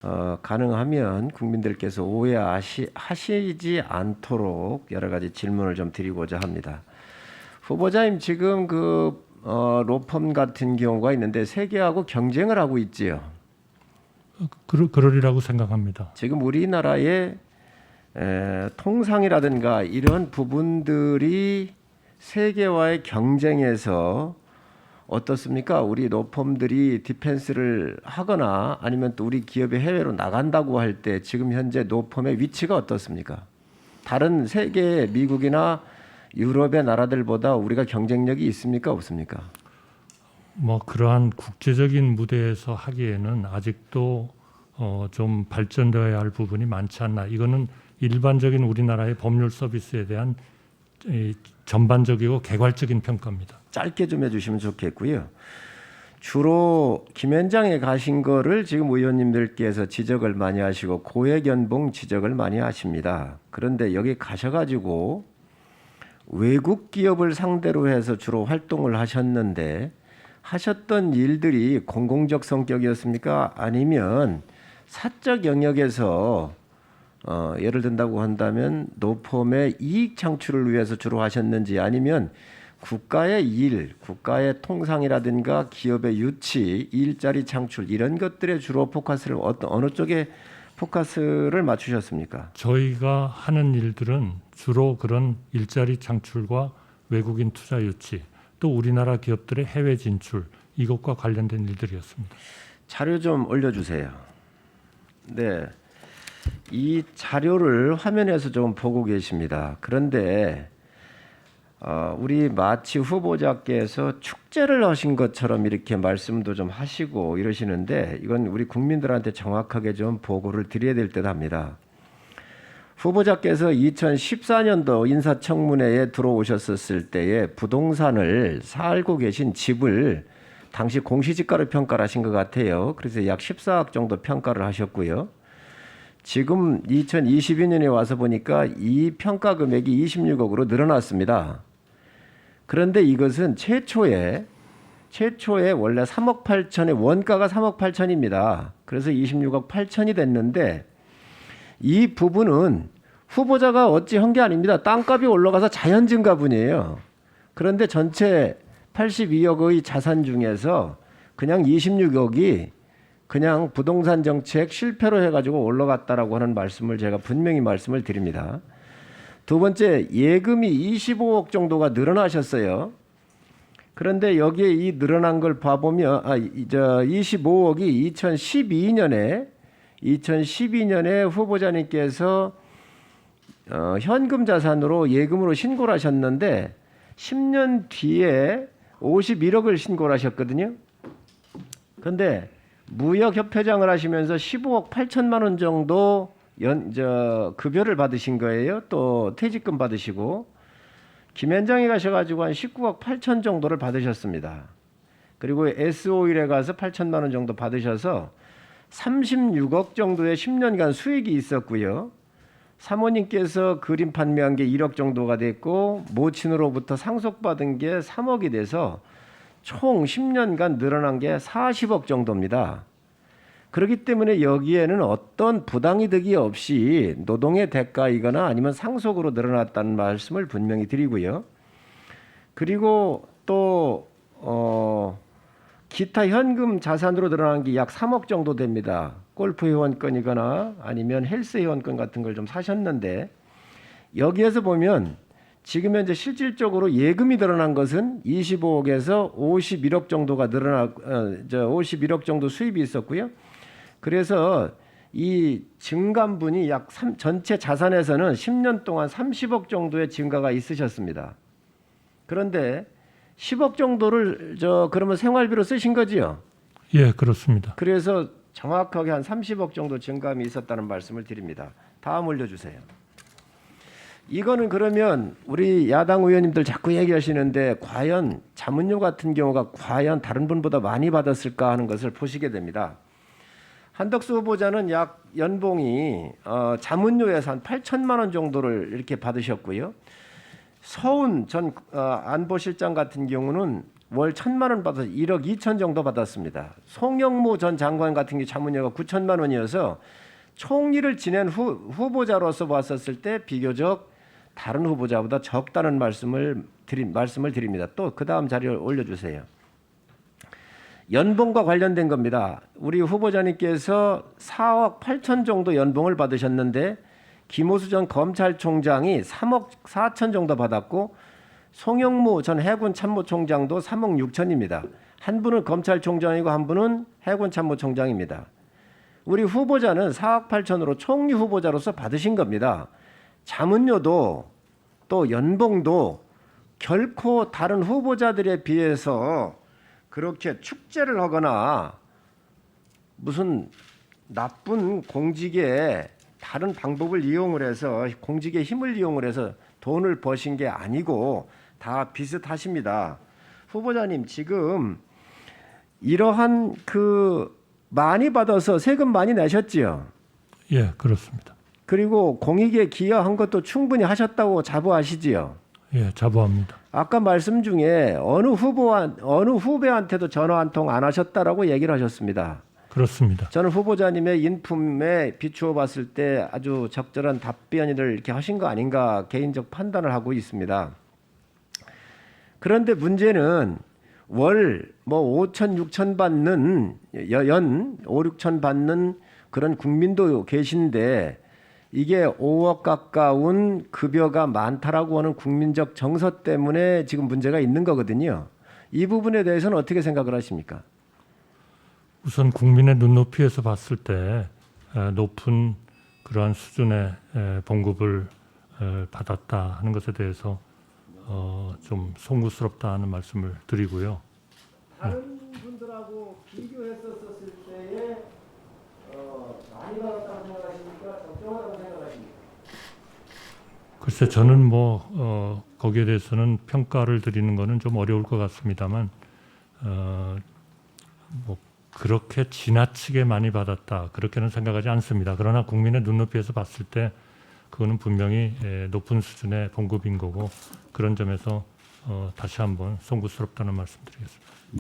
가능하면 국민들께서 오해하시지 않도록 여러 가지 질문을 좀 드리고자 합니다. 후보자님, 지금 로펌 같은 경우가 있는데 세계하고 경쟁을 하고 있지요. 그러리라고 생각합니다. 지금 우리나라의 통상이라든가 이런 부분들이 세계와의 경쟁에서 어떻습니까? 우리 로펌들이 디펜스를 하거나 아니면 또 우리 기업이 해외로 나간다고 할 때 지금 현재 로펌의 위치가 어떻습니까? 다른 세계 미국이나 유럽의 나라들보다 우리가 경쟁력이 있습니까? 없습니까? 그러한 국제적인 무대에서 하기에는 아직도 좀 발전되어야 할 부분이 많지 않나. 이거는 일반적인 우리나라의 법률 서비스에 대한 전반적이고 개괄적인 평가입니다. 짧게 좀 해주시면 좋겠고요. 주로 김현장에 가신 거를 지금 의원님들께서 지적을 많이 하시고 고액연봉 지적을 많이 하십니다. 그런데 여기 가셔가지고 외국 기업을 상대로 해서 주로 활동을 하셨는데 하셨던 일들이 공공적 성격이었습니까? 아니면 사적 영역에서 예를 든다고 한다면 노펌의 이익 창출을 위해서 주로 하셨는지 아니면 국가의 일, 국가의 통상이라든가 기업의 유치, 일자리 창출 이런 것들에 주로 포커스를 어느 쪽에 포커스를 맞추셨습니까? 저희가 하는 일들은 주로 그런 일자리 창출과 외국인 투자 유치, 또 우리나라 기업들의 해외 진출 이것과 관련된 일들이었습니다. 자료 좀 올려주세요. 네, 이 자료를 화면에서 좀 보고 계십니다. 그런데 우리 마치 후보자께서 축제를 하신 것처럼 이렇게 말씀도 좀 하시고 이러시는데 이건 우리 국민들한테 정확하게 좀 보고를 드려야 될 듯 합니다. 후보자께서 2014년도 인사청문회에 들어오셨을 때에 부동산을 살고 계신 집을 당시 공시지가로 평가를 하신 것 같아요. 그래서 약 14억 정도 평가를 하셨고요. 지금 2022년에 와서 보니까 이 평가 금액이 26억으로 늘어났습니다. 그런데 이것은 최초에 원래 3억 8천의 원가가 3억 8천입니다. 그래서 26억 8천이 됐는데 이 부분은 후보자가 어찌 한 게 아닙니다. 땅값이 올라가서 자연 증가분이에요. 그런데 전체 82억의 자산 중에서 그냥 26억이 그냥 부동산 정책 실패로 해가지고 올라갔다라고 하는 말씀을 제가 분명히 말씀을 드립니다. 두 번째, 예금이 25억 정도가 늘어나셨어요. 그런데 여기에 이 늘어난 걸 봐보면 25억이 2012년에 후보자님께서 현금 자산으로 예금으로 신고를 하셨는데 10년 뒤에 51억을 신고를 하셨거든요. 그런데 무역협회장을 하시면서 15억 8천만 원 정도 급여를 받으신 거예요. 또 퇴직금 받으시고 김현장에 가셔가지고 한 19억 8천 정도를 받으셨습니다. 그리고 S-오일에 가서 8천만 원 정도 받으셔서 36억 정도의 10년간 수익이 있었고요. 사모님께서 그림 판매한 게 1억 정도가 됐고 모친으로부터 상속받은 게 3억이 돼서 총 10년간 늘어난 게 40억 정도입니다. 그렇기 때문에 여기에는 어떤 부당이득이 없이 노동의 대가이거나 아니면 상속으로 늘어났다는 말씀을 분명히 드리고요. 그리고 또 기타 현금 자산으로 늘어난 게 약 3억 정도 됩니다. 골프 회원권이거나 아니면 헬스 회원권 같은 걸 좀 사셨는데 여기에서 보면 지금 현재 실질적으로 예금이 늘어난 것은 25억에서 51억 정도가 51억 정도 수입이 있었고요. 그래서 이 증감분이 전체 자산에서는 10년 동안 30억 정도의 증가가 있으셨습니다. 그런데 10억 정도를 그러면 생활비로 쓰신 거지요? 예, 그렇습니다. 그래서 정확하게 한 30억 정도 증감이 있었다는 말씀을 드립니다. 다음 올려주세요. 이거는 그러면 우리 야당 의원님들 자꾸 얘기하시는데 과연 자문료 같은 경우가 과연 다른 분보다 많이 받았을까 하는 것을 보시게 됩니다. 한덕수 후보자는 약 연봉이 자문료에서 한 8천만 원 정도를 이렇게 받으셨고요. 서훈 전 안보실장 같은 경우는 월 1,000만 원 받아서 1억 2천 정도 받았습니다. 송영무 전 장관 같은 경우 자문료가 9천만 원이어서 총리를 지낸 후보자로서 봤었을 때 비교적 다른 후보자보다 적다는 말씀을 드립니다. 또 그 다음 자료를 올려주세요. 연봉과 관련된 겁니다. 우리 후보자님께서 4억 8천 정도 연봉을 받으셨는데 김호수 전 검찰총장이 3억 4천 정도 받았고 송영무 전 해군 참모총장도 3억 6천입니다. 한 분은 검찰총장이고 한 분은 해군 참모총장입니다. 우리 후보자는 4억 8천으로 총리 후보자로서 받으신 겁니다. 자문료도 또 연봉도 결코 다른 후보자들에 비해서 그렇게 축제를 하거나 무슨 나쁜 공직의 다른 방법을 이용을 해서 공직의 힘을 이용을 해서 돈을 버신 게 아니고 다 비슷하십니다. 후보자님 지금 이러한 많이 받아서 세금 많이 내셨지요? 예, 그렇습니다. 그리고 공익에 기여한 것도 충분히 하셨다고 자부하시지요? 예, 자부합니다. 아까 말씀 중에 어느 후배한테도 전화 한 통 안 하셨다라고 얘기를 하셨습니다. 그렇습니다. 저는 후보자님의 인품에 비추어 봤을 때 아주 적절한 답변을 이렇게 하신 거 아닌가 개인적 판단을 하고 있습니다. 그런데 문제는 월 5천, 6천 받는 연 5, 6천 받는 그런 국민도 계신데 이게 5억 가까운 급여가 많다라고 하는 국민적 정서 때문에 지금 문제가 있는 거거든요. 이 부분에 대해서는 어떻게 생각을 하십니까? 우선 국민의 눈높이에서 봤을 때 높은 그러한 수준의 봉급을 받았다 하는 것에 대해서 좀 송구스럽다 하는 말씀을 드리고요. 다른 분들하고 비교했었을 때에 많이 받았다고 생각하십니까? 적정하다고 생각하십니까? 글쎄 저는 거기에 대해서는 평가를 드리는 것은 좀 어려울 것 같습니다만 그렇게 지나치게 많이 받았다 그렇게는 생각하지 않습니다. 그러나 국민의 눈높이에서 봤을 때 그거는 분명히 높은 수준의 봉급인 거고 그런 점에서 다시 한번 송구스럽다는 말씀드리겠습니다.